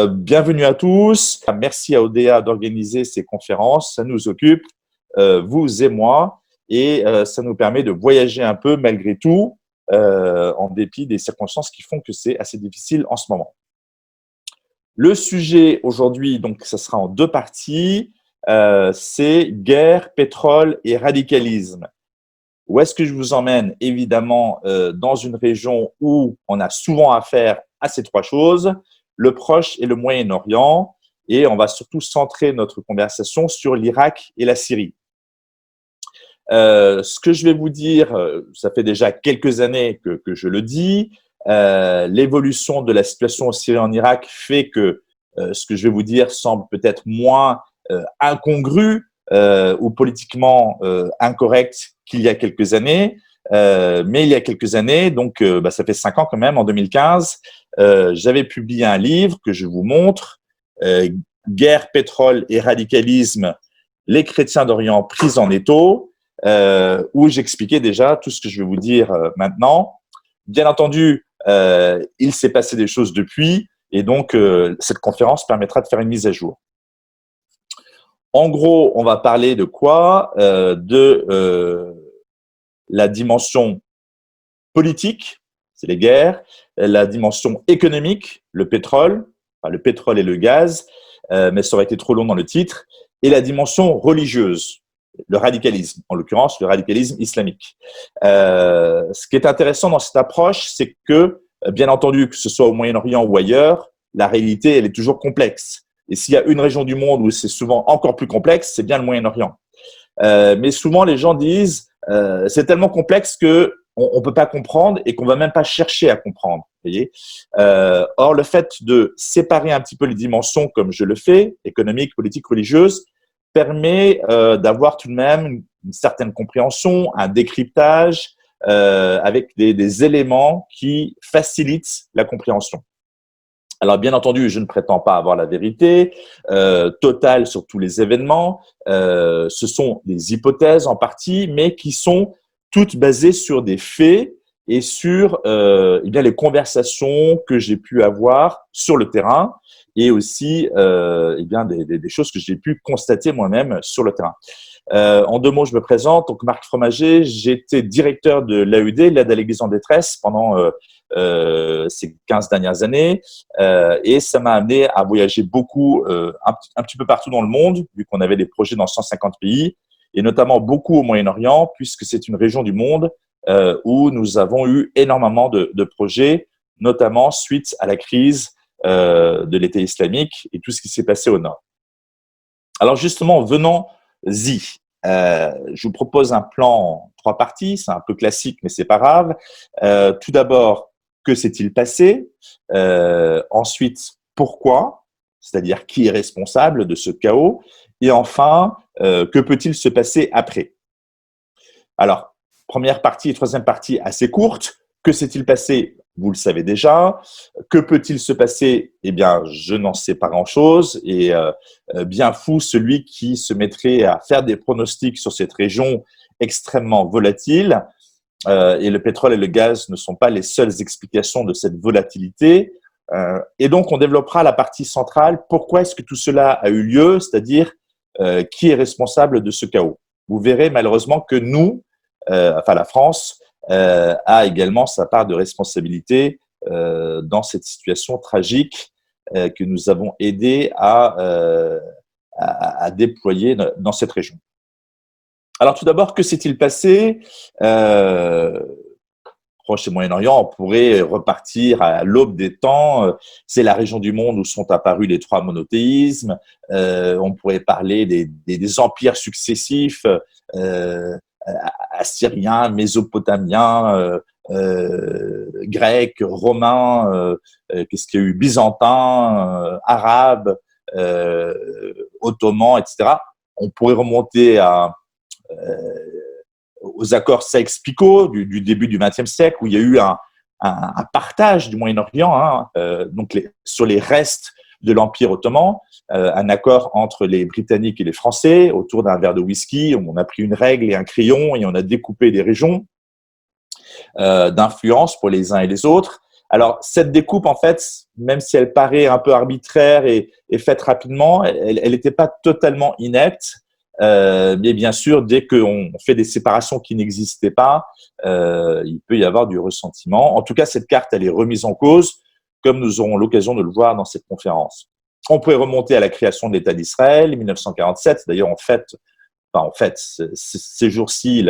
Bienvenue à tous. Merci à ODA d'organiser ces conférences. Ça nous occupe, vous et moi, et ça nous permet de voyager un peu malgré tout, en dépit des circonstances qui font que c'est assez difficile en ce moment. Le sujet aujourd'hui, donc, ça sera en deux parties, c'est guerre, pétrole et radicalisme. Où est-ce que je vous emmène? Évidemment, dans une région où on a souvent affaire à ces trois choses, le Proche et le Moyen-Orient, et on va surtout centrer notre conversation sur l'Irak et la Syrie. Ce que je vais vous dire, ça fait déjà quelques années que je le dis, l'évolution de la situation en Syrie et en Irak fait que ce que je vais vous dire semble peut-être moins incongru ou politiquement incorrect qu'il y a quelques années. Mais il y a quelques années, donc ça fait 5 ans quand même, en 2015, j'avais publié un livre que je vous montre, Guerre, pétrole et radicalisme, les chrétiens d'Orient pris en étau, où j'expliquais déjà tout ce que je vais vous dire maintenant. Bien entendu, il s'est passé des choses depuis, et donc cette conférence permettra de faire une mise à jour. En gros, on va parler de quoi? De la dimension politique, c'est les guerres, la dimension économique, le pétrole et le gaz, mais ça aurait été trop long dans le titre, et la dimension religieuse, le radicalisme, en l'occurrence le radicalisme islamique. Ce qui est intéressant dans cette approche, c'est que, bien entendu, que ce soit au Moyen-Orient ou ailleurs, la réalité, elle est toujours complexe. Et s'il y a une région du monde où c'est souvent encore plus complexe, c'est bien le Moyen-Orient. Mais souvent, les gens disent c'est tellement complexe que on peut pas comprendre et qu'on va même pas chercher à comprendre. Voyez. Or, le fait de séparer un petit peu les dimensions, comme je le fais, économique, politique, religieuse, permet d'avoir tout de même une certaine compréhension, un décryptage avec des éléments qui facilitent la compréhension. Alors, bien entendu, je ne prétends pas avoir la vérité totale sur tous les événements. Ce sont des hypothèses en partie, mais qui sont toutes basées sur des faits et sur les conversations que j'ai pu avoir sur le terrain et aussi des choses que j'ai pu constater moi-même sur le terrain. En deux mots, je me présente. Donc, Marc Fromager, j'étais directeur de l'AED, l'aide à l'Église en détresse, pendant ces 15 dernières années. Et ça m'a amené à voyager beaucoup, un petit peu partout dans le monde, vu qu'on avait des projets dans 150 pays, et notamment beaucoup au Moyen-Orient, puisque c'est une région du monde où nous avons eu énormément de projets, notamment suite à la crise de l'État islamique et tout ce qui s'est passé au nord. Alors justement, venons-y. Je vous propose un plan en 3 parties, c'est un peu classique, mais c'est pas grave. Tout d'abord, que s'est-il passé? Ensuite, pourquoi? C'est-à-dire qui est responsable de ce chaos? Et enfin, que peut-il se passer après? Alors, première partie et troisième partie assez courte. Que s'est-il passé? Vous le savez déjà. Que peut-il se passer? Eh bien, je n'en sais pas grand-chose. Et bien fou celui qui se mettrait à faire des pronostics sur cette région extrêmement volatile. Et le pétrole et le gaz ne sont pas les seules explications de cette volatilité. Et donc, on développera la partie centrale. Pourquoi est-ce que tout cela a eu lieu? C'est-à-dire, qui est responsable de ce chaos? Vous verrez malheureusement que nous, la France, a également sa part de responsabilité dans cette situation tragique que nous avons aidé à déployer dans cette région. Alors tout d'abord, que s'est-il passé? Proche et Moyen-Orient, on pourrait repartir à l'aube des temps. C'est la région du monde où sont apparus les 3 monothéismes. On pourrait parler des empires successifs assyriens, mésopotamiens, grecs, romains, qu'est-ce qu'il y a eu, byzantins, arabes, ottomans, etc. On pourrait remonter aux accords Sykes-Picot du début du XXe siècle, où il y a eu un partage du Moyen-Orient, sur les restes de l'Empire ottoman, un accord entre les Britanniques et les Français autour d'un verre de whisky. On a pris une règle et un crayon et on a découpé des régions d'influence pour les uns et les autres. Alors, cette découpe, en fait, même si elle paraît un peu arbitraire et faite rapidement, elle n'était pas totalement inepte. Mais bien sûr, dès qu'on fait des séparations qui n'existaient pas, il peut y avoir du ressentiment. En tout cas, cette carte, elle est remise en cause, comme nous aurons l'occasion de le voir dans cette conférence. On pourrait remonter à la création de l'État d'Israël, 1947. D'ailleurs, en fait, ces jours-ci,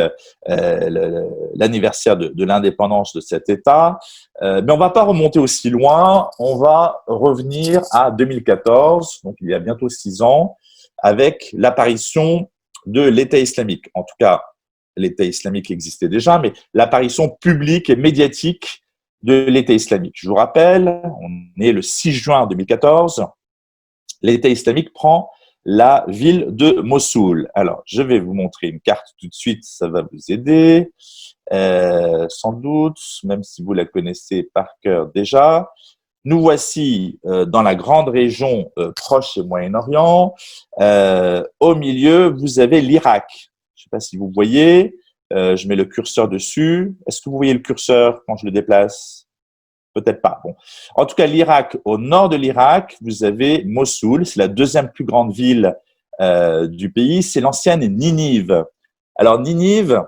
l'anniversaire de l'indépendance de cet État. Mais on ne va pas remonter aussi loin. On va revenir à 2014, donc il y a bientôt 6 ans, avec l'apparition de l'État islamique. En tout cas, l'État islamique existait déjà, mais l'apparition publique et médiatique de l'État islamique. Je vous rappelle, on est le 6 juin 2014. L'État islamique prend la ville de Mossoul. Alors, je vais vous montrer une carte tout de suite, ça va vous aider, sans doute, même si vous la connaissez par cœur déjà. Nous voici dans la grande région proche et Moyen-Orient. Au milieu, vous avez l'Irak. Je ne sais pas si vous voyez, je mets le curseur dessus. Est-ce que vous voyez le curseur quand je le déplace? Peut-être pas. Bon. En tout cas, l'Irak, au nord de l'Irak, vous avez Mossoul. C'est la deuxième plus grande ville du pays. C'est l'ancienne Ninive. Alors, Ninive,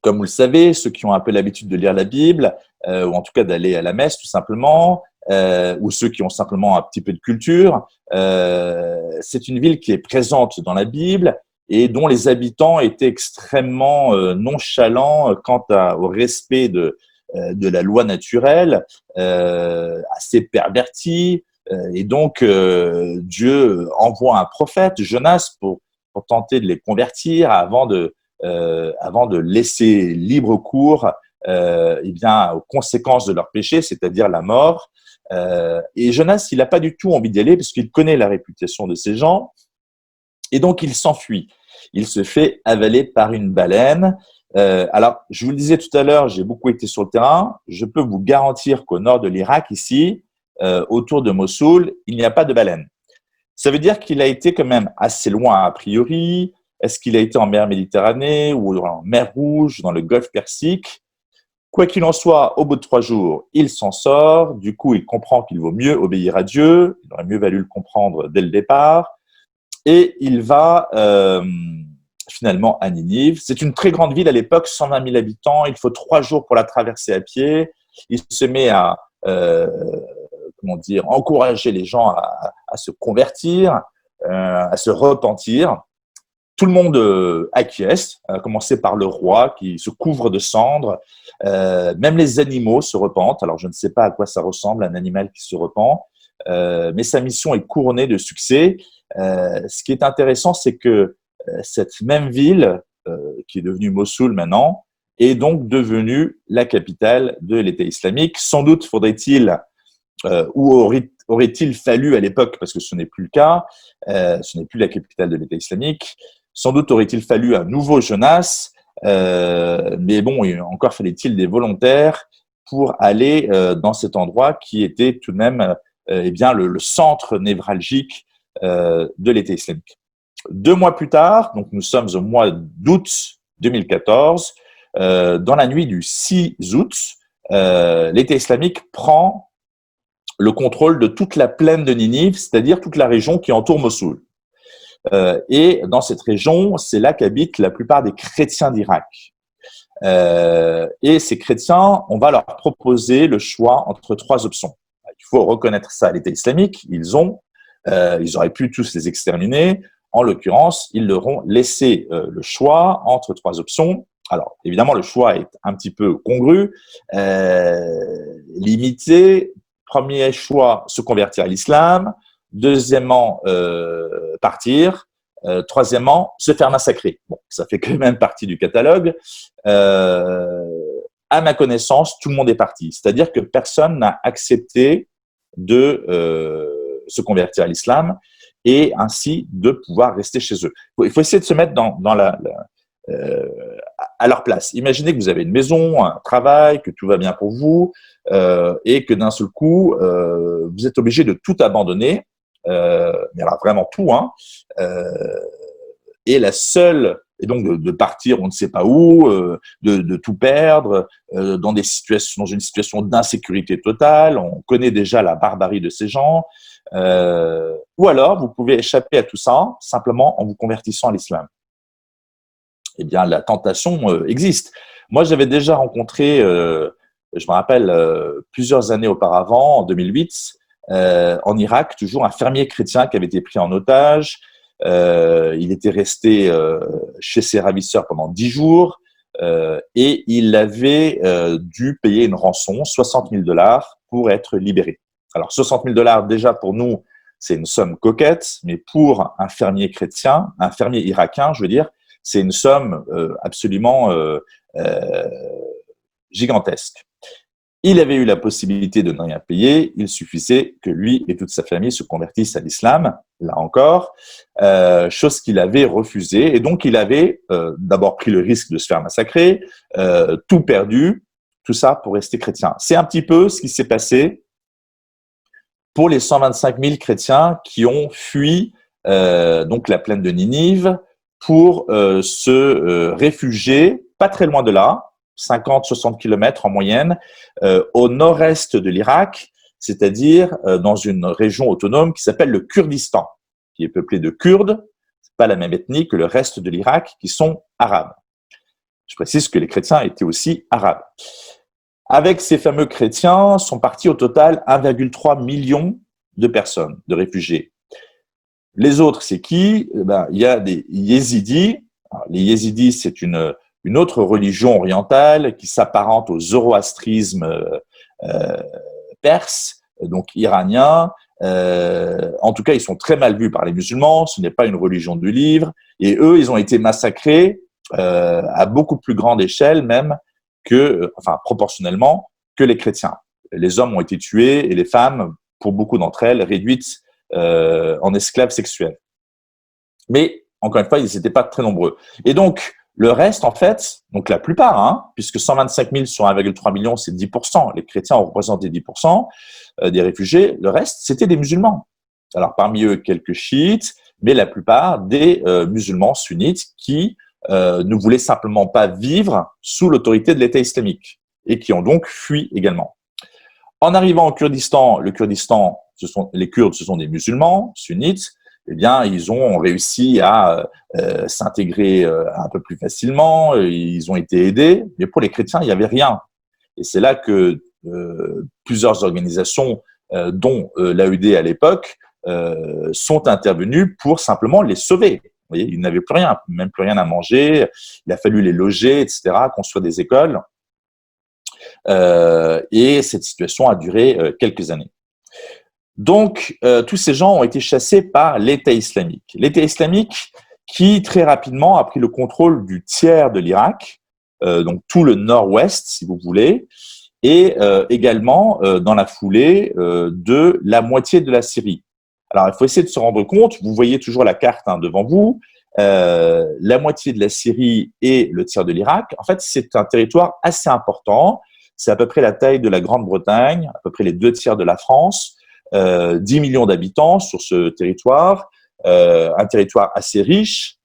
comme vous le savez, ceux qui ont un peu l'habitude de lire la Bible, ou en tout cas d'aller à la messe tout simplement, ou ceux qui ont simplement un petit peu de culture, c'est une ville qui est présente dans la Bible et dont les habitants étaient extrêmement nonchalants quant au respect de la loi naturelle, assez pervertie. Et donc, Dieu envoie un prophète, Jonas, pour tenter de les convertir avant de laisser libre cours eh bien, aux conséquences de leur péché, c'est-à-dire la mort. Et Jonas, il n'a pas du tout envie d'y aller parce qu'il connaît la réputation de ces gens. Et donc, il s'enfuit. Il se fait avaler par une baleine. Alors, je vous le disais tout à l'heure, j'ai beaucoup été sur le terrain. Je peux vous garantir qu'au nord de l'Irak, ici, autour de Mossoul, il n'y a pas de baleine. Ça veut dire qu'il a été quand même assez loin a priori. Est-ce qu'il a été en mer Méditerranée ou en mer Rouge, dans le Golfe Persique? Quoi qu'il en soit, au bout de 3 jours, il s'en sort. Du coup, il comprend qu'il vaut mieux obéir à Dieu. Il aurait mieux valu le comprendre dès le départ. Et il va finalement à Ninive. C'est une très grande ville à l'époque, 120 000 habitants. Il faut 3 jours pour la traverser à pied. Il se met à encourager les gens à se convertir, à se repentir. Tout le monde acquiesce, à commencer par le roi qui se couvre de cendres. Même les animaux se repentent. Alors, je ne sais pas à quoi ça ressemble, un animal qui se repent, mais sa mission est couronnée de succès. Ce qui est intéressant, c'est que cette même ville, qui est devenue Mossoul maintenant, est donc devenue la capitale de l'État islamique. Sans doute faudrait-il ou aurait-il fallu à l'époque, parce que ce n'est plus le cas, ce n'est plus la capitale de l'État islamique, sans doute aurait-il fallu un nouveau Jonas, mais bon, encore fallait-il des volontaires pour aller dans cet endroit qui était tout de même eh bien, le centre névralgique de l'État islamique. 2 mois plus tard, donc nous sommes au mois d'août 2014, dans la nuit du 6 août, l'État islamique prend le contrôle de toute la plaine de Ninive, c'est-à-dire toute la région qui entoure Mossoul. Et dans cette région, c'est là qu'habitent la plupart des chrétiens d'Irak. Et ces chrétiens, on va leur proposer le choix entre 3 options. Il faut reconnaître ça à l'État islamique. Ils auraient pu tous les exterminer. En l'occurrence, ils leur ont laissé le choix entre 3 options. Alors, évidemment, le choix est un petit peu congru, limité. Premier choix, se convertir à l'islam. Deuxièmement, partir. Troisièmement, se faire massacrer. Bon, ça fait quand même partie du catalogue. À ma connaissance, tout le monde est parti. C'est-à-dire que personne n'a accepté de se convertir à l'islam et ainsi de pouvoir rester chez eux. Il faut essayer de se mettre à leur place. Imaginez que vous avez une maison, un travail, que tout va bien pour vous et que d'un seul coup, vous êtes obligé de tout abandonner, mais alors vraiment tout, hein, et et donc de partir on ne sait pas où, de tout perdre, dans une situation d'insécurité totale. On connaît déjà la barbarie de ces gens. Ou alors, vous pouvez échapper à tout ça simplement en vous convertissant à l'islam. Eh bien, la tentation existe. Moi, j'avais déjà rencontré, je me rappelle, plusieurs années auparavant, en 2008, en Irak, toujours un fermier chrétien qui avait été pris en otage. Il était resté chez ses ravisseurs pendant 10 jours et il avait dû payer une rançon, 60 000 dollars, pour être libéré. Alors, 60 000 dollars, déjà pour nous, c'est une somme coquette, mais pour un fermier chrétien, un fermier irakien, je veux dire, c'est une somme absolument gigantesque. Il avait eu la possibilité de ne rien payer, il suffisait que lui et toute sa famille se convertissent à l'islam, là encore, chose qu'il avait refusée. Et donc, il avait d'abord pris le risque de se faire massacrer, tout perdu, tout ça pour rester chrétien. C'est un petit peu ce qui s'est passé pour les 125 000 chrétiens qui ont fui donc la plaine de Ninive pour se réfugier, pas très loin de là, 50-60 kilomètres en moyenne, au nord-est de l'Irak, c'est-à-dire dans une région autonome qui s'appelle le Kurdistan, qui est peuplée de Kurdes, c'est pas la même ethnie que le reste de l'Irak, qui sont arabes. Je précise que les chrétiens étaient aussi arabes. Avec ces fameux chrétiens, sont partis au total 1,3 million de personnes, de réfugiés. Les autres, c'est qui? Il y a des yézidis. Alors, les yézidis, c'est une autre religion orientale qui s'apparente au zoroastrisme perse, donc iranien. En tout cas, ils sont très mal vus par les musulmans. Ce n'est pas une religion du livre. Et eux, ils ont été massacrés à beaucoup plus grande échelle même proportionnellement, que les chrétiens. Les hommes ont été tués et les femmes, pour beaucoup d'entre elles, réduites en esclaves sexuels. Mais, encore une fois, ils n'étaient pas très nombreux. Et donc, le reste, en fait, donc la plupart, puisque 125 000 sur 1,3 million, c'est 10%. Les chrétiens ont représenté 10% des réfugiés. Le reste, c'était des musulmans. Alors, parmi eux, quelques chiites, mais la plupart des musulmans sunnites qui ne voulaient simplement pas vivre sous l'autorité de l'État islamique et qui ont donc fui également. En arrivant au Kurdistan, le Kurdistan, les Kurdes, ce sont des musulmans sunnites, eh bien, ils ont réussi à s'intégrer un peu plus facilement, ils ont été aidés, mais pour les chrétiens, il n'y avait rien. Et c'est là que plusieurs organisations, dont l'AED à l'époque, sont intervenues pour simplement les sauver. Vous voyez, ils n'avaient plus rien, même plus rien à manger, il a fallu les loger, etc., construire des écoles. Et cette situation a duré quelques années. Donc, tous ces gens ont été chassés par l'État islamique. L'État islamique qui, très rapidement, a pris le contrôle du tiers de l'Irak, donc tout le nord-ouest, si vous voulez, et également, dans la foulée, de la moitié de la Syrie. Alors, il faut essayer de se rendre compte, vous voyez toujours la carte devant vous, la moitié de la Syrie et le tiers de l'Irak, en fait, c'est un territoire assez important. C'est à peu près la taille de la Grande-Bretagne, à peu près les 2 tiers de la France, 10 millions d'habitants sur ce territoire, un territoire assez riche.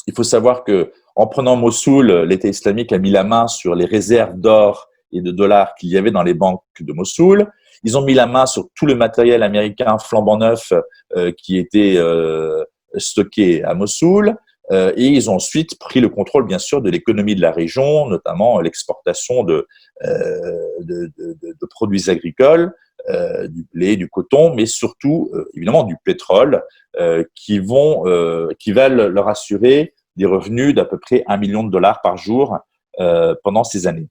Il faut savoir que en prenant Mossoul, l'État islamique a mis la main sur les réserves d'or et de dollars qu'il y avait dans les banques de Mossoul. Ils ont mis la main sur tout le matériel américain flambant neuf qui était stocké à Mossoul. Et ils ont ensuite pris le contrôle, bien sûr, de l'économie de la région, notamment l'exportation de produits agricoles, du blé, du coton, mais surtout, évidemment, du pétrole, qui va leur assurer des revenus d'à peu près 1 million de dollars par jour pendant ces années.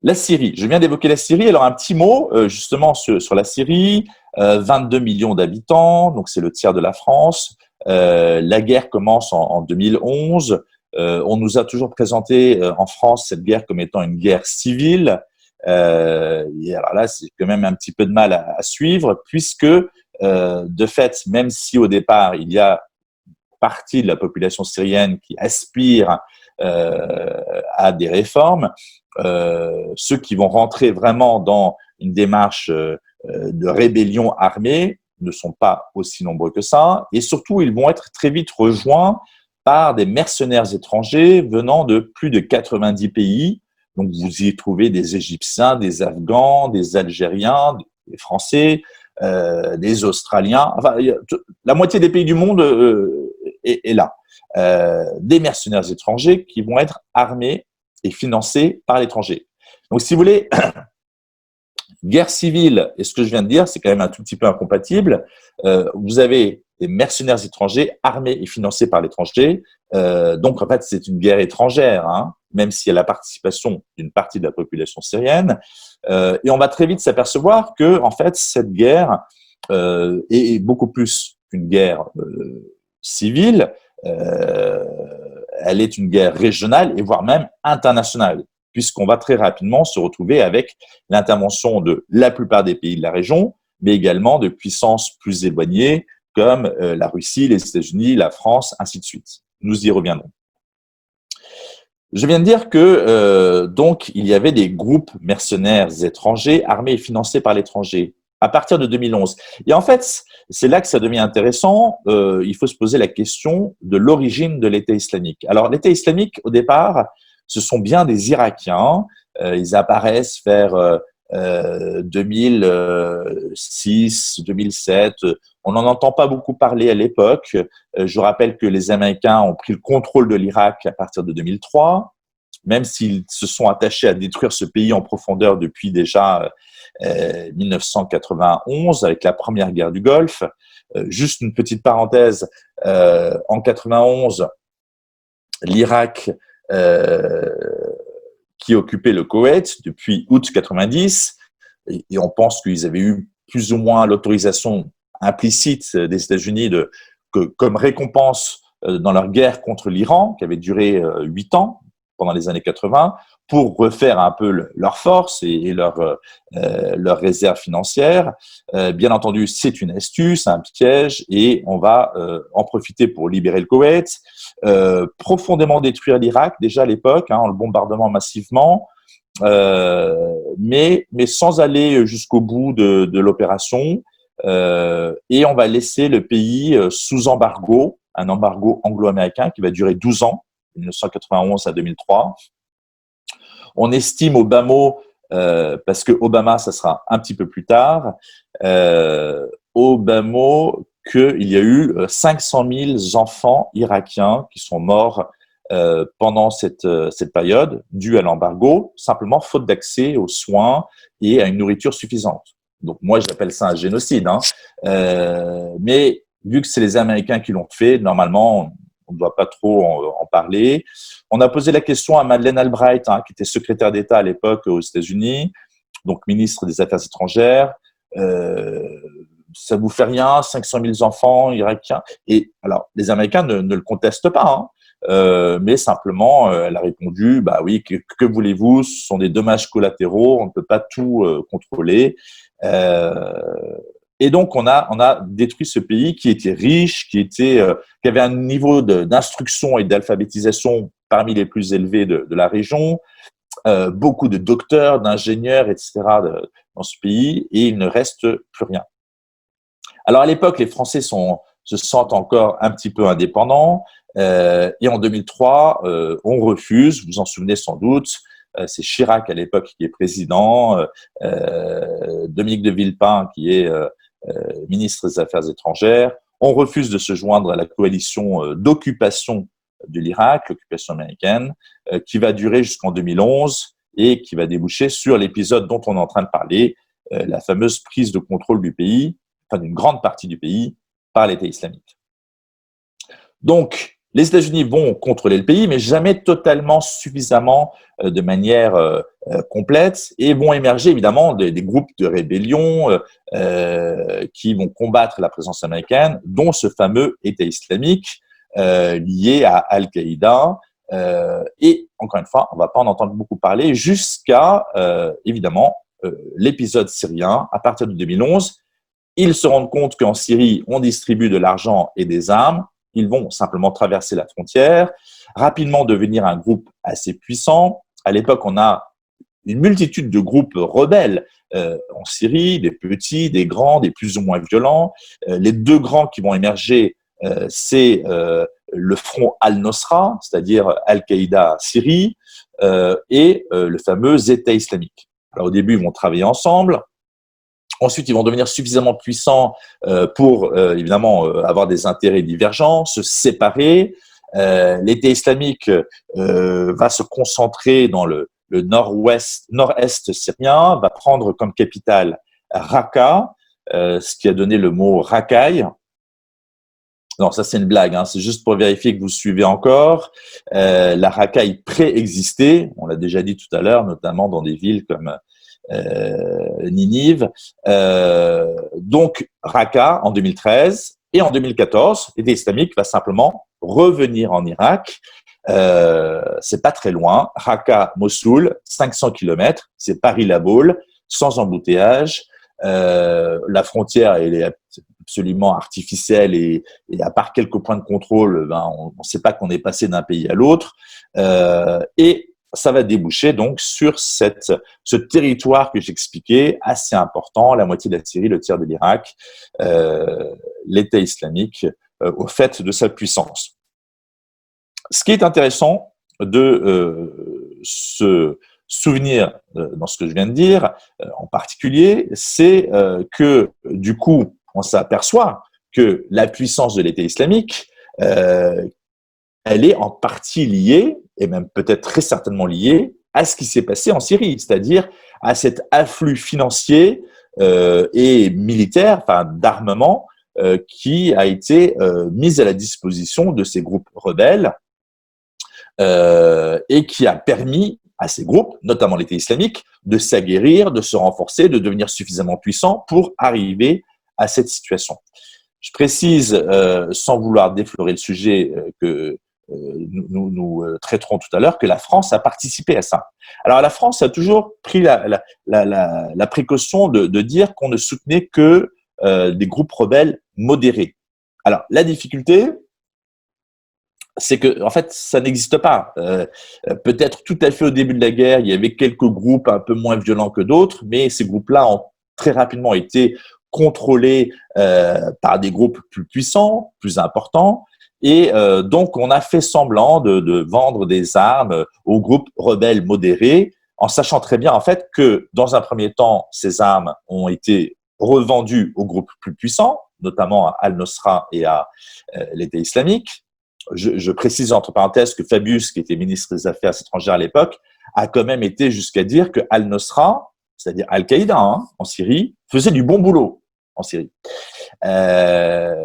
La Syrie, je viens d'évoquer la Syrie, alors un petit mot justement sur la Syrie, 22 millions d'habitants, donc c'est le tiers de la France. La guerre commence en 2011. On nous a toujours présenté en France cette guerre comme étant une guerre civile. Et alors là, c'est quand même un petit peu de mal à suivre, puisque de fait, même si au départ, il y a partie de la population syrienne qui aspire à des réformes, ceux qui vont rentrer vraiment dans une démarche de rébellion armée ne sont pas aussi nombreux que ça, et surtout, ils vont être très vite rejoints par des mercenaires étrangers venant de plus de 90 pays. Donc, vous y trouvez des Égyptiens, des Afghans, des Algériens, des Français, des Australiens. Enfin, la moitié des pays du monde est là. Des mercenaires étrangers qui vont être armés et financés par l'étranger. Donc, si vous voulez, guerre civile et ce que je viens de dire, c'est quand même un tout petit peu incompatible. Vous avez des mercenaires étrangers armés et financés par l'étranger. Donc, en fait, c'est une guerre étrangère, hein, même s'il y a la participation d'une partie de la population syrienne. Et on va très vite s'apercevoir que, en fait, cette guerre est beaucoup plus qu'une guerre civile. Elle est une guerre régionale et voire même internationale, puisqu'on va très rapidement se retrouver avec l'intervention de la plupart des pays de la région, mais également de puissances plus éloignées comme la Russie, les États-Unis, la France, ainsi de suite. Nous y reviendrons. Je viens de dire que donc il y avait des groupes mercenaires étrangers armés et financés par l'étranger à partir de 2011. Et en fait, c'est là que ça devient intéressant. Il faut se poser la question de l'origine de l'État islamique. Alors, l'État islamique, au départ, ce sont bien des Irakiens. Ils apparaissent vers 2006, 2007. On n'en entend pas beaucoup parler à l'époque. Je rappelle que les Américains ont pris le contrôle de l'Irak à partir de 2003, même s'ils se sont attachés à détruire ce pays en profondeur depuis déjà 1991 avec la première guerre du Golfe. Juste une petite parenthèse, en 91, l'Irak qui occupait le Koweït depuis août 90, et on pense qu'ils avaient eu plus ou moins l'autorisation implicite des États-Unis comme récompense dans leur guerre contre l'Iran, qui avait duré 8 ans pendant les années 80, pour refaire un peu leurs forces et leurs réserves financières. Bien entendu, c'est une astuce, un piège, et on va en profiter pour libérer le Koweït, profondément détruire l'Irak, déjà à l'époque, en le bombardement massivement, mais sans aller jusqu'au bout de l'opération. Et on va laisser le pays sous embargo, un embargo anglo-américain qui va durer 12 ans, 1991 à 2003. On estime au bas mot, parce que Obama, ça sera un petit peu plus tard, au bas mot qu'il y a eu 500 000 enfants irakiens qui sont morts pendant cette période, due à l'embargo, simplement faute d'accès aux soins et à une nourriture suffisante. Donc moi, j'appelle ça un génocide. Mais vu que c'est les Américains qui l'ont fait, normalement, on ne doit pas trop en parler. On a posé la question à Madeleine Albright, qui était secrétaire d'État à l'époque aux États-Unis, donc ministre des Affaires étrangères. Ça vous fait rien, 500 000 enfants irakiens? Et alors, les Américains ne le contestent pas, mais simplement, elle a répondu, bah oui, que voulez-vous? Ce sont des dommages collatéraux, on ne peut pas tout contrôler. Et donc, on a détruit ce pays qui était riche, qui avait un niveau d'instruction et d'alphabétisation parmi les plus élevés de la région, beaucoup de docteurs, d'ingénieurs, etc. dans ce pays, et il ne reste plus rien. Alors, à l'époque, les Français se sentent encore un petit peu indépendants, et en 2003, on refuse, vous vous en souvenez sans doute, c'est Chirac à l'époque qui est président, Dominique de Villepin qui est ministre des Affaires étrangères. On refuse de se joindre à la coalition d'occupation de l'Irak, l'occupation américaine, qui va durer jusqu'en 2011 et qui va déboucher sur l'épisode dont on est en train de parler, la fameuse prise de contrôle du pays, enfin d'une grande partie du pays, par l'État islamique. Donc, les États-Unis vont contrôler le pays, mais jamais totalement suffisamment de manière complète, et vont émerger évidemment des groupes de rébellion qui vont combattre la présence américaine, dont ce fameux État islamique lié à Al-Qaïda. Et encore une fois, on ne va pas en entendre beaucoup parler jusqu'à évidemment l'épisode syrien à partir de 2011. Ils se rendent compte qu'en Syrie, on distribue de l'argent et des armes. Ils vont simplement traverser la frontière, rapidement devenir un groupe assez puissant. À l'époque, on a une multitude de groupes rebelles en Syrie, des petits, des grands, des plus ou moins violents. Les deux grands qui vont émerger c'est le front Al-Nosra, c'est-à-dire Al-Qaïda Syrie, et le fameux État islamique. Alors au début, ils vont travailler ensemble. Ensuite, ils vont devenir suffisamment puissants pour, évidemment, avoir des intérêts divergents, se séparer. L'État islamique va se concentrer dans le nord-est syrien, va prendre comme capitale Raqqa, ce qui a donné le mot racaille. Non, ça c'est une blague, hein. C'est juste pour vérifier que vous suivez encore. La racaille préexistait, on l'a déjà dit tout à l'heure, notamment dans des villes comme Ninive. Donc Raqqa en 2013 et en 2014, l'État islamique va simplement revenir en Irak. C'est pas très loin. Raqqa, Mossoul, 500 km, c'est Paris-La Baule, sans embouteillage. La frontière, elle est absolument artificielle et à part quelques points de contrôle, on ne sait pas qu'on est passé d'un pays à l'autre. Et ça va déboucher donc sur ce territoire que j'expliquais, assez important, la moitié de la Syrie, le tiers de l'Irak, l'État islamique, au fait de sa puissance. Ce qui est intéressant de se souvenir dans ce que je viens de dire, en particulier, c'est que du coup, on s'aperçoit que la puissance de l'État islamique, elle est en partie liée, et même peut-être très certainement liée, à ce qui s'est passé en Syrie, c'est-à-dire à cet afflux financier et militaire, enfin d'armement, qui a été mis à la disposition de ces groupes rebelles et qui a permis à ces groupes, notamment l'État islamique, de s'aguerrir, de se renforcer, de devenir suffisamment puissants pour arriver à cette situation. Je précise, sans vouloir déflorer le sujet que nous traiterons tout à l'heure, que la France a participé à ça. Alors la France a toujours pris la précaution de dire qu'on ne soutenait que des groupes rebelles modérés. Alors la difficulté, c'est que, en fait, ça n'existe pas. Peut-être tout à fait au début de la guerre, il y avait quelques groupes un peu moins violents que d'autres, mais ces groupes-là ont très rapidement été contrôlés par des groupes plus puissants, plus importants, et donc on a fait semblant de vendre des armes aux groupes rebelles modérés, en sachant très bien, en fait, que dans un premier temps, ces armes ont été revendues aux groupes plus puissants, notamment à Al-Nosra et à l'État islamique. Je précise entre parenthèses que Fabius, qui était ministre des Affaires étrangères à l'époque, a quand même été jusqu'à dire que Al-Nosra, c'est-à-dire Al-Qaïda en Syrie, faisait du bon boulot en Syrie. Dans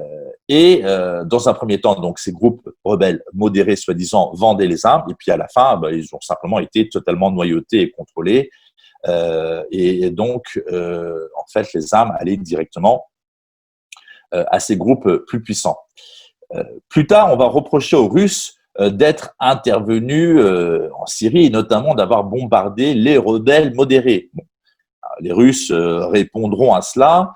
un premier temps, donc ces groupes rebelles modérés, soi-disant, vendaient les armes, et puis à la fin, ils ont simplement été totalement noyautés et contrôlés. Et donc, en fait, les armes allaient directement à ces groupes plus puissants. Plus tard, on va reprocher aux Russes d'être intervenus en Syrie et notamment d'avoir bombardé les rebelles modérés. Bon, les Russes répondront à cela.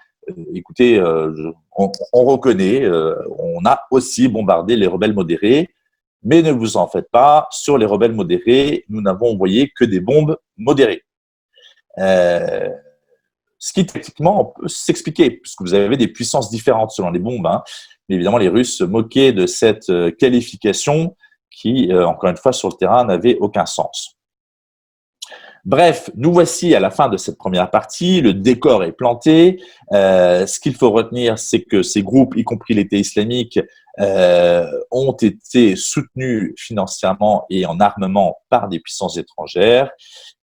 Écoutez, on reconnaît, on a aussi bombardé les rebelles modérés, mais ne vous en faites pas, sur les rebelles modérés, nous n'avons envoyé que des bombes modérées. Ce qui, techniquement, peut s'expliquer, puisque vous avez des puissances différentes selon les bombes, hein. Mais évidemment, les Russes se moquaient de cette qualification qui, encore une fois, sur le terrain, n'avait aucun sens. Bref, nous voici à la fin de cette première partie. Le décor est planté. Ce qu'il faut retenir, c'est que ces groupes, y compris l'État islamique, ont été soutenus financièrement et en armement par des puissances étrangères.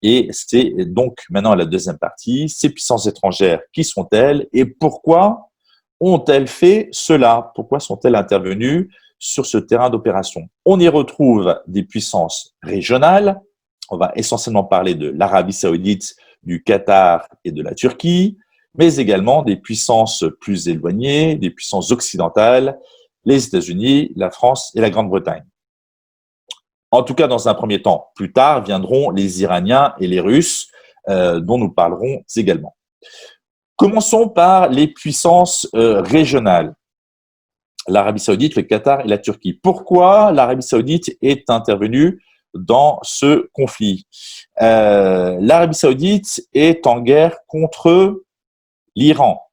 Et c'est donc maintenant la deuxième partie. Ces puissances étrangères, qui sont-elles et pourquoi ont-elles fait cela? Pourquoi sont-elles intervenues sur ce terrain d'opération? On y retrouve des puissances régionales. On va essentiellement parler de l'Arabie saoudite, du Qatar et de la Turquie, mais également des puissances plus éloignées, des puissances occidentales, les États-Unis, la France et la Grande-Bretagne. En tout cas, dans un premier temps, plus tard viendront les Iraniens et les Russes, dont nous parlerons également. Commençons par les puissances régionales. L'Arabie saoudite, le Qatar et la Turquie. Pourquoi l'Arabie saoudite est intervenue dans ce conflit? L'Arabie saoudite est en guerre contre l'Iran.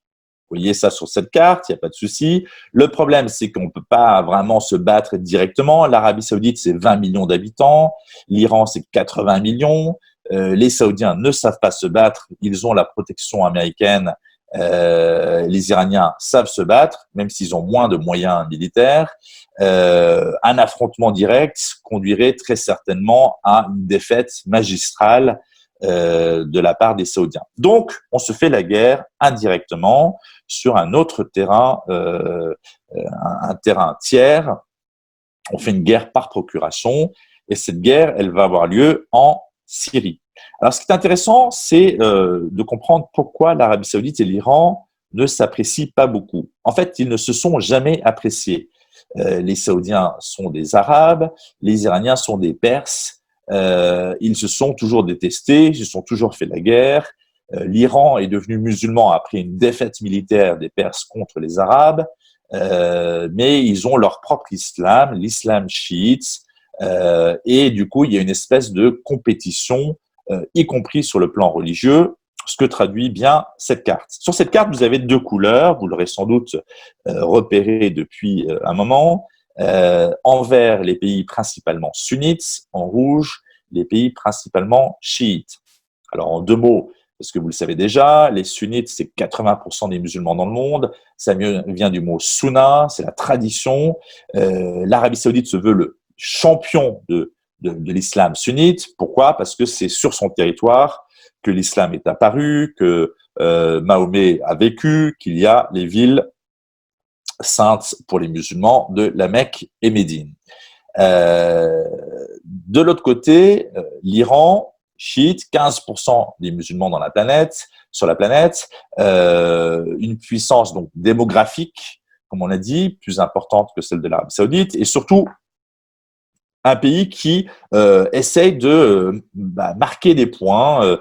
Vous voyez ça sur cette carte, il n'y a pas de souci. Le problème, c'est qu'on ne peut pas vraiment se battre directement. L'Arabie Saoudite, c'est 20 millions d'habitants. L'Iran, c'est 80 millions. Les Saoudiens ne savent pas se battre. Ils ont la protection américaine. Les Iraniens savent se battre, même s'ils ont moins de moyens militaires. Un affrontement direct conduirait très certainement à une défaite magistrale de la part des Saoudiens. Donc, on se fait la guerre indirectement sur un autre terrain, un terrain tiers. On fait une guerre par procuration et cette guerre, elle va avoir lieu en Syrie. Alors, ce qui est intéressant, c'est de comprendre pourquoi l'Arabie Saoudite et l'Iran ne s'apprécient pas beaucoup. En fait, ils ne se sont jamais appréciés. Les Saoudiens sont des Arabes, les Iraniens sont des Perses. Ils se sont toujours détestés, ils se sont toujours fait la guerre. L'Iran est devenu musulman après une défaite militaire des Perses contre les Arabes, mais ils ont leur propre islam, l'islam chiite, et du coup, il y a une espèce de compétition, y compris sur le plan religieux, ce que traduit bien cette carte. Sur cette carte, vous avez deux couleurs, vous l'aurez sans doute repéré depuis un moment. En vert, les pays principalement sunnites, en rouge, les pays principalement chiites. Alors, en deux mots, parce que vous le savez déjà, les sunnites, c'est 80% des musulmans dans le monde. Ça vient du mot sunna, c'est la tradition. L'Arabie Saoudite se veut le champion de l'islam sunnite. Pourquoi? Parce que c'est sur son territoire que l'islam est apparu, que Mahomet a vécu, qu'il y a les villes saintes pour les musulmans de la Mecque et Médine. De l'autre côté, l'Iran, chiite, 15% des musulmans sur la planète, une puissance donc démographique, comme on a dit, plus importante que celle de l'Arabie Saoudite, et surtout un pays qui essaye de marquer des points,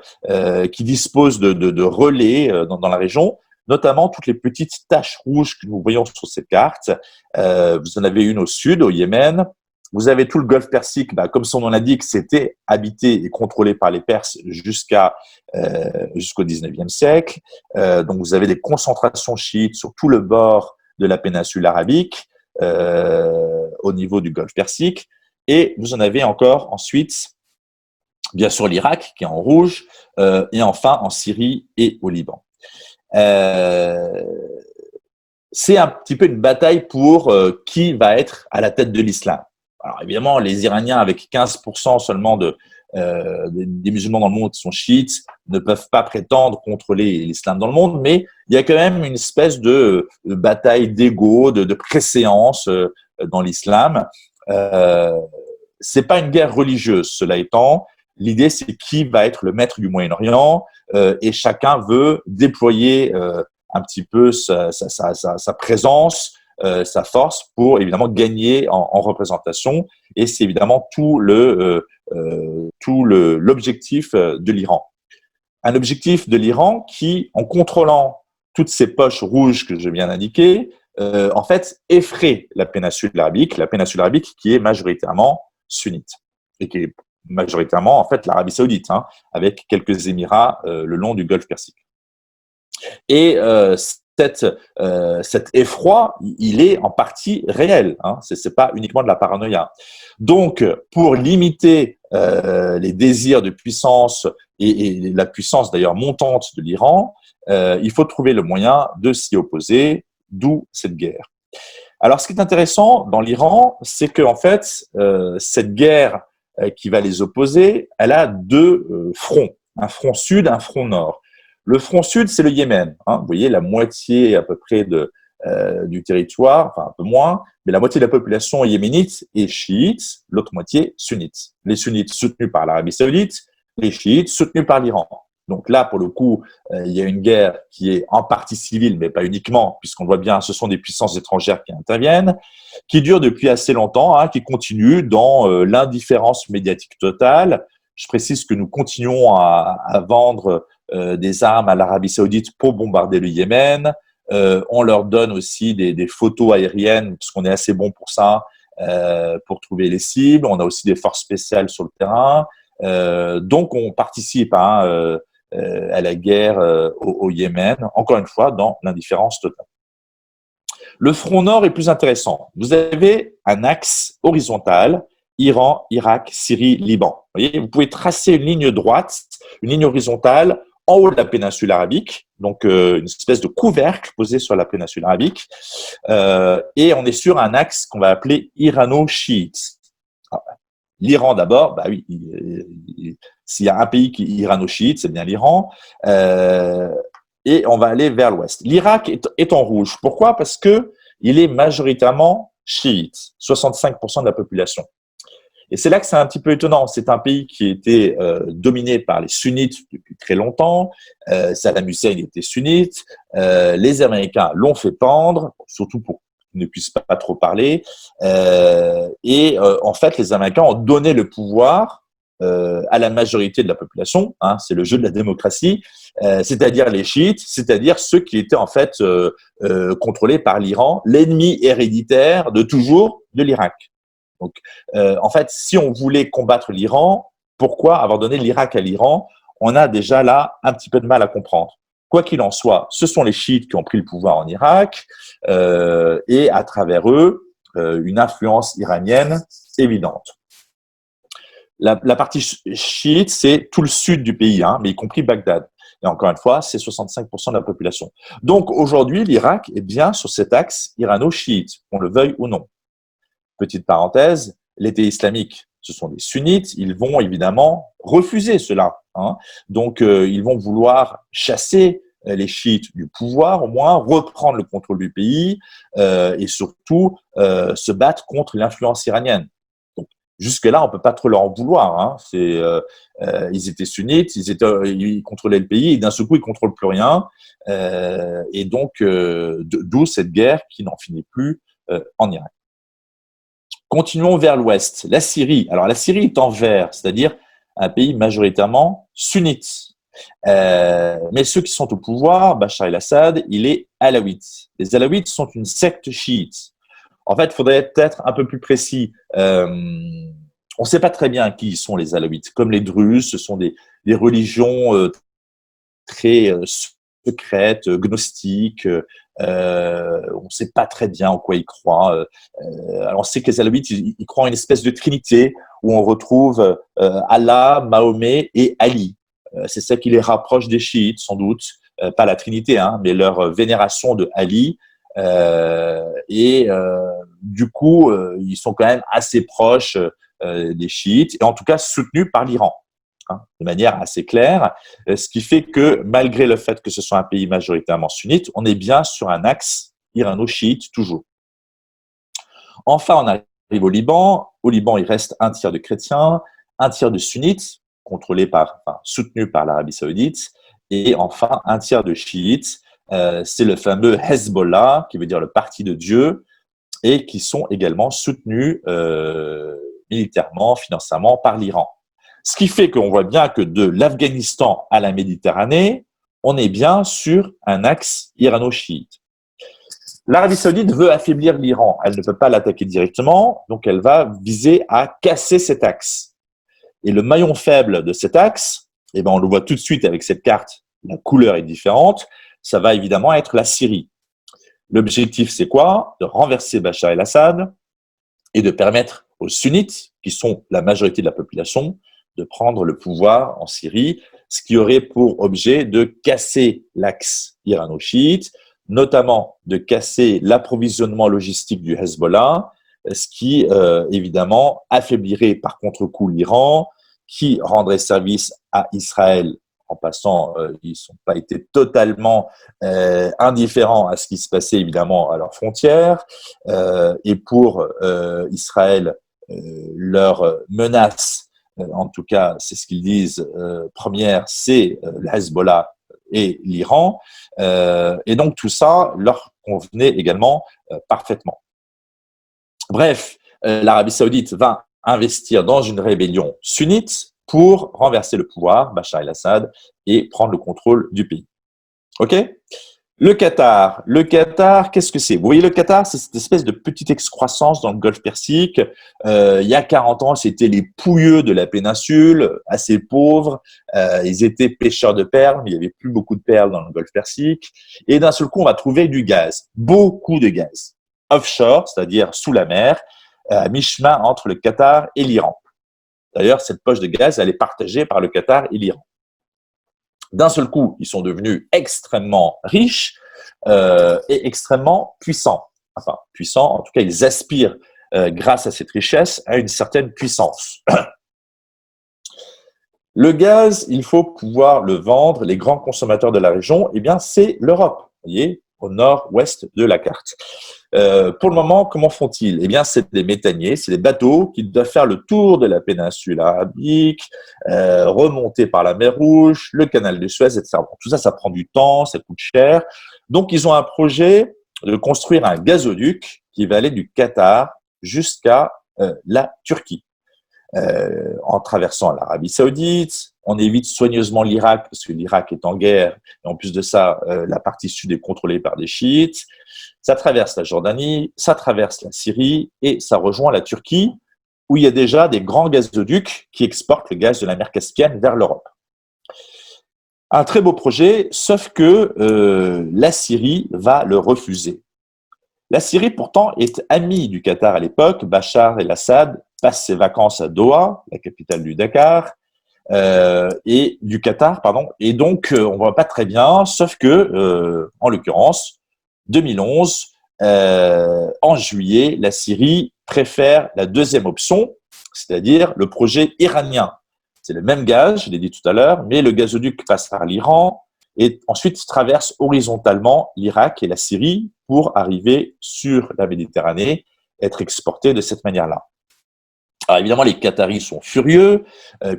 qui dispose de relais dans la région, notamment toutes les petites taches rouges que nous voyons sur cette carte. Vous en avez une au sud, au Yémen. Vous avez tout le Golfe Persique, comme son nom l'indique, c'était habité et contrôlé par les Perses jusqu'au 19e siècle. Donc vous avez des concentrations chiites sur tout le bord de la péninsule arabique, au niveau du Golfe Persique. Et vous en avez encore ensuite, bien sûr, l'Irak, qui est en rouge, et enfin en Syrie et au Liban. C'est un petit peu une bataille pour qui va être à la tête de l'islam. Alors évidemment, les Iraniens, avec 15% seulement des musulmans dans le monde qui sont chiites, ne peuvent pas prétendre contrôler l'islam dans le monde, mais il y a quand même une espèce de bataille d'ego, de préséance dans l'islam. C'est pas une guerre religieuse, cela étant. L'idée, c'est qui va être le maître du Moyen-Orient, et chacun veut déployer un petit peu sa présence, sa force pour évidemment gagner en représentation. Et c'est évidemment tout l'objectif de l'Iran. Un objectif de l'Iran qui, en contrôlant toutes ces poches rouges que je viens d'indiquer, en fait, effraie la péninsule arabique qui est majoritairement sunnite et qui est majoritairement en fait l'Arabie Saoudite, avec quelques émirats le long du Golfe Persique. Et cet effroi, il est en partie réel. C'est pas uniquement de la paranoïa. Donc, pour limiter les désirs de puissance et la puissance d'ailleurs montante de l'Iran, il faut trouver le moyen de s'y opposer, d'où cette guerre. Alors, ce qui est intéressant dans l'Iran, c'est que en fait, cette guerre qui va les opposer, elle a deux fronts, un front sud, un front nord. Le front sud, c'est le Yémen. Vous voyez, la moitié à peu près du territoire, enfin un peu moins, mais la moitié de la population yéménite est chiite, l'autre moitié sunnite. Les sunnites soutenus par l'Arabie Saoudite, les chiites soutenus par l'Iran. Donc là, pour le coup, il y a une guerre qui est en partie civile, mais pas uniquement, puisqu'on voit bien, ce sont des puissances étrangères qui interviennent, qui dure depuis assez longtemps, qui continue dans l'indifférence médiatique totale. Je précise que nous continuons à vendre des armes à l'Arabie Saoudite pour bombarder le Yémen. On leur donne aussi des photos aériennes, parce qu'on est assez bon pour ça, pour trouver les cibles. On a aussi des forces spéciales sur le terrain. Donc, on participe à la guerre au Yémen, encore une fois, dans l'indifférence totale. Le front nord est plus intéressant. Vous avez un axe horizontal, Iran, Irak, Syrie, Liban. Vous voyez, vous pouvez tracer une ligne droite, une ligne horizontale en haut de la péninsule arabique, donc une espèce de couvercle posé sur la péninsule arabique, et on est sur un axe qu'on va appeler irano-chiite. L'Iran d'abord, bah oui, s'il y a un pays qui est irano-chiite, c'est bien l'Iran, et on va aller vers l'ouest. L'Irak est en rouge. Pourquoi? Parce que il est majoritairement chiite, 65% de la population. Et c'est là que c'est un petit peu étonnant. C'est un pays qui était dominé par les sunnites depuis très longtemps. Saddam Hussein était sunnite. Les Américains l'ont fait pendre, surtout pour qu'ils ne puissent pas trop parler. En fait, les Américains ont donné le pouvoir à la majorité de la population. Hein, c'est le jeu de la démocratie, c'est-à-dire les chiites, c'est-à-dire ceux qui étaient en fait contrôlés par l'Iran, l'ennemi héréditaire de toujours de l'Irak. Donc, en fait, si on voulait combattre l'Iran, pourquoi avoir donné l'Irak à l'Iran? On a déjà là un petit peu de mal à comprendre. Quoi qu'il en soit, ce sont les chiites qui ont pris le pouvoir en Irak et à travers eux, une influence iranienne évidente. La partie chiite, c'est tout le sud du pays, hein, mais y compris Bagdad. Et encore une fois, c'est 65% de la population. Donc aujourd'hui, l'Irak est bien sur cet axe irano-chiite, qu'on le veuille ou non. Petite parenthèse, l'État islamique, ce sont des sunnites, ils vont évidemment refuser cela. Hein. Donc, ils vont vouloir chasser les chiites du pouvoir, au moins reprendre le contrôle du pays et surtout se battre contre l'influence iranienne. Donc, jusque-là, on peut pas trop leur en vouloir. Hein. Ils étaient sunnites, ils contrôlaient le pays et d'un seul coup, ils contrôlent plus rien. Et donc, d'où cette guerre qui n'en finit plus en Irak. Continuons vers l'ouest. La Syrie. Alors, la Syrie est en vert, c'est-à-dire un pays majoritairement sunnite. Mais ceux qui sont au pouvoir, Bachar el-Assad, il est alawite. Les alawites sont une secte chiite. En fait, il faudrait être un peu plus précis. On ne sait pas très bien qui sont les alawites. Comme les druzes, ce sont des religions très secrètes, gnostiques. On ne sait pas très bien en quoi ils croient. Alors, on sait que les alawites, ils croient en une espèce de trinité où on retrouve Allah, Mahomet et Ali. C'est ça qui les rapproche des chiites, sans doute. Pas la trinité, hein, mais leur vénération de Ali. Du coup, ils sont quand même assez proches des chiites, et en tout cas soutenus par l'Iran. Hein, de manière assez claire, ce qui fait que malgré le fait que ce soit un pays majoritairement sunnite, on est bien sur un axe irano-chiite toujours. Enfin, on arrive au Liban. Au Liban, il reste un tiers de chrétiens, un tiers de sunnites, soutenus par l'Arabie saoudite, et enfin un tiers de chiites. C'est le fameux Hezbollah, qui veut dire le parti de Dieu, et qui sont également soutenus militairement, financièrement par l'Iran. Ce qui fait qu'on voit bien que de l'Afghanistan à la Méditerranée, on est bien sur un axe irano-chiite. L'Arabie saoudite veut affaiblir l'Iran. Elle ne peut pas l'attaquer directement, donc elle va viser à casser cet axe. Et le maillon faible de cet axe, eh ben on le voit tout de suite avec cette carte, la couleur est différente, ça va évidemment être la Syrie. L'objectif, c'est quoi? De renverser Bachar el-Assad et de permettre aux sunnites, qui sont la majorité de la population, de prendre le pouvoir en Syrie, ce qui aurait pour objet de casser l'axe irano-chiite, notamment de casser l'approvisionnement logistique du Hezbollah, ce qui, évidemment, affaiblirait par contre-coup l'Iran, qui rendrait service à Israël. En passant, ils n'ont pas été totalement indifférents à ce qui se passait, évidemment, à leurs frontières. Et pour Israël, leur menace, en tout cas, c'est ce qu'ils disent, première, c'est le Hezbollah et l'Iran. Et donc, tout ça leur convenait également parfaitement. Bref, l'Arabie saoudite va investir dans une rébellion sunnite pour renverser le pouvoir, Bachar el-Assad, et prendre le contrôle du pays. OK? Le Qatar, qu'est-ce que c'est? Vous voyez, le Qatar, c'est cette espèce de petite excroissance dans le Golfe Persique. Il y a 40 ans, c'était les pouilleux de la péninsule, assez pauvres. Ils étaient pêcheurs de perles, mais il n'y avait plus beaucoup de perles dans le Golfe Persique. Et d'un seul coup, on va trouver du gaz, beaucoup de gaz, offshore, c'est-à-dire sous la mer, à mi-chemin entre le Qatar et l'Iran. D'ailleurs, cette poche de gaz, elle est partagée par le Qatar et l'Iran. D'un seul coup, ils sont devenus extrêmement riches et extrêmement puissants. Enfin, puissants, en tout cas, ils aspirent, grâce à cette richesse, à une certaine puissance. Le gaz, il faut pouvoir le vendre. Les grands consommateurs de la région, eh bien, c'est l'Europe. Vous voyez, au nord-ouest de la carte. Pour le moment, comment font-ils? Eh bien, c'est des méthaniers, c'est des bateaux qui doivent faire le tour de la péninsule arabique, remonter par la mer Rouge, le canal de Suez, etc. Bon, tout ça, ça prend du temps, ça coûte cher. Donc, ils ont un projet de construire un gazoduc qui va aller du Qatar jusqu'à la Turquie. En traversant l'Arabie Saoudite. On évite soigneusement l'Irak parce que l'Irak est en guerre et en plus de ça, la partie sud est contrôlée par des chiites. Ça traverse la Jordanie, ça traverse la Syrie et ça rejoint la Turquie où il y a déjà des grands gazoducs qui exportent le gaz de la mer Caspienne vers l'Europe. Un très beau projet, sauf que la Syrie va le refuser. La Syrie, pourtant, est amie du Qatar à l'époque. Bachar el-Assad passe ses vacances à Doha, la capitale du Dakar, et du Qatar, pardon. Et donc, on voit pas très bien, sauf que, en l'occurrence, 2011, en juillet, la Syrie préfère la deuxième option, c'est-à-dire le projet iranien. C'est le même gaz, je l'ai dit tout à l'heure, mais le gazoduc passe par l'Iran, et ensuite traverse horizontalement l'Irak et la Syrie pour arriver sur la Méditerranée, être exporté de cette manière-là. Alors évidemment, les Qataris sont furieux,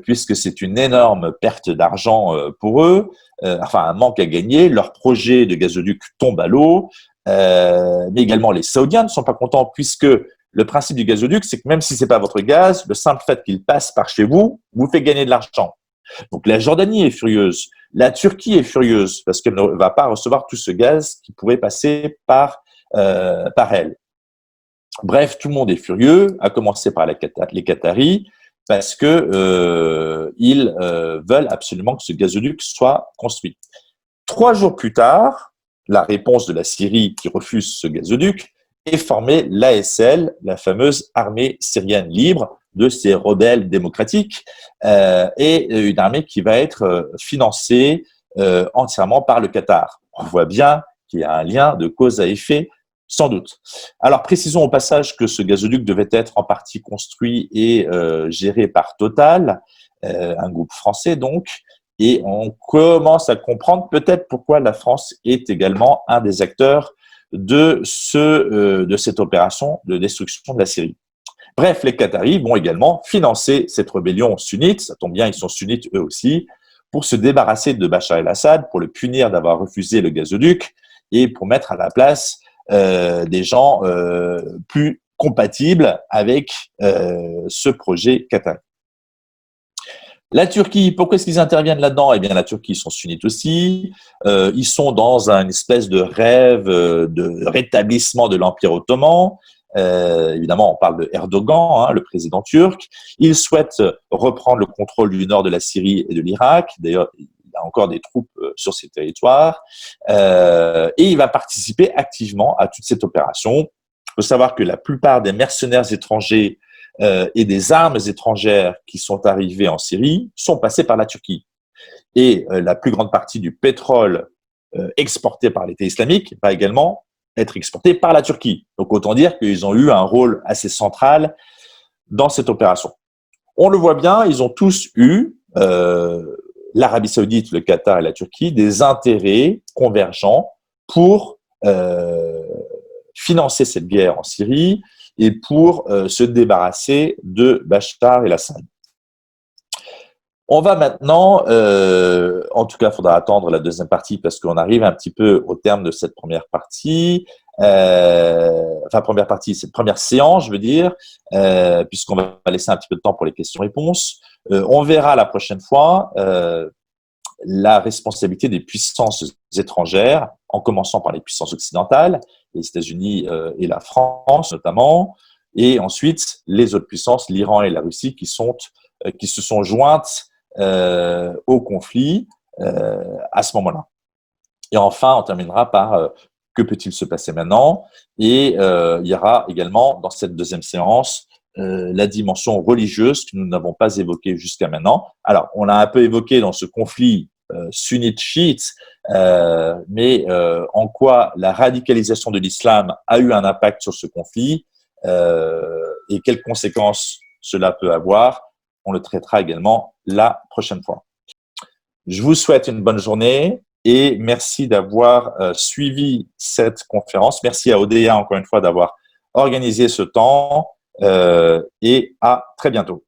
puisque c'est une énorme perte d'argent pour eux, enfin un manque à gagner, leur projet de gazoduc tombe à l'eau, mais également les Saoudiens ne sont pas contents, puisque le principe du gazoduc, c'est que même si ce n'est pas votre gaz, le simple fait qu'il passe par chez vous, vous fait gagner de l'argent. Donc la Jordanie est furieuse, la Turquie est furieuse parce qu'elle ne va pas recevoir tout ce gaz qui pourrait passer par elle. Bref, tout le monde est furieux, à commencer par les Qataris, parce que ils veulent absolument que ce gazoduc soit construit. 3 jours plus tard, la réponse de la Syrie qui refuse ce gazoduc est formée l'ASL, la fameuse armée syrienne libre, de ces rebelles démocratiques, et une armée qui va être financée entièrement par le Qatar. On voit bien qu'il y a un lien de cause à effet, sans doute. Alors, précisons au passage que ce gazoduc devait être en partie construit et géré par Total, un groupe français donc, et on commence à comprendre peut-être pourquoi la France est également un des acteurs de cette opération de destruction de la Syrie. Bref, les Qataris vont également financer cette rébellion sunnite, ça tombe bien, ils sont sunnites eux aussi, pour se débarrasser de Bachar el-Assad, pour le punir d'avoir refusé le gazoduc et pour mettre à la place des gens plus compatibles avec ce projet qatari. La Turquie, pourquoi est-ce qu'ils interviennent là-dedans? Eh bien, la Turquie, ils sont sunnites aussi. Ils sont dans une espèce de rêve de rétablissement de l'Empire ottoman. Évidemment, on parle de Erdogan, le président turc. Il souhaite reprendre le contrôle du nord de la Syrie et de l'Irak. D'ailleurs, il y a encore des troupes sur ces territoires. Et il va participer activement à toute cette opération. Il faut savoir que la plupart des mercenaires étrangers et des armes étrangères qui sont arrivées en Syrie sont passées par la Turquie. Et la plus grande partie du pétrole exporté par l'État islamique va également être exporté par la Turquie. Donc autant dire qu'ils ont eu un rôle assez central dans cette opération. On le voit bien, ils ont tous eu, l'Arabie Saoudite, le Qatar et la Turquie, des intérêts convergents pour financer cette guerre en Syrie et pour se débarrasser de Bachar el-Assad. On va maintenant, en tout cas, il faudra attendre la deuxième partie parce qu'on arrive un petit peu au terme de cette première partie. Première partie, cette première séance, je veux dire, puisqu'on va laisser un petit peu de temps pour les questions-réponses. On verra la prochaine fois la responsabilité des puissances étrangères, en commençant par les puissances occidentales, les États-Unis et la France notamment, et ensuite les autres puissances, l'Iran et la Russie, qui se sont jointes au conflit à ce moment-là. Et enfin, on terminera par que peut-il se passer maintenant? Et il y aura également dans cette deuxième séance la dimension religieuse que nous n'avons pas évoquée jusqu'à maintenant. Alors, on l'a un peu évoqué dans ce conflit sunnite-chiite, mais en quoi la radicalisation de l'islam a eu un impact sur ce conflit et quelles conséquences cela peut avoir, on le traitera également la prochaine fois. Je vous souhaite une bonne journée et merci d'avoir suivi cette conférence. Merci à Odea encore une fois d'avoir organisé ce temps et à très bientôt.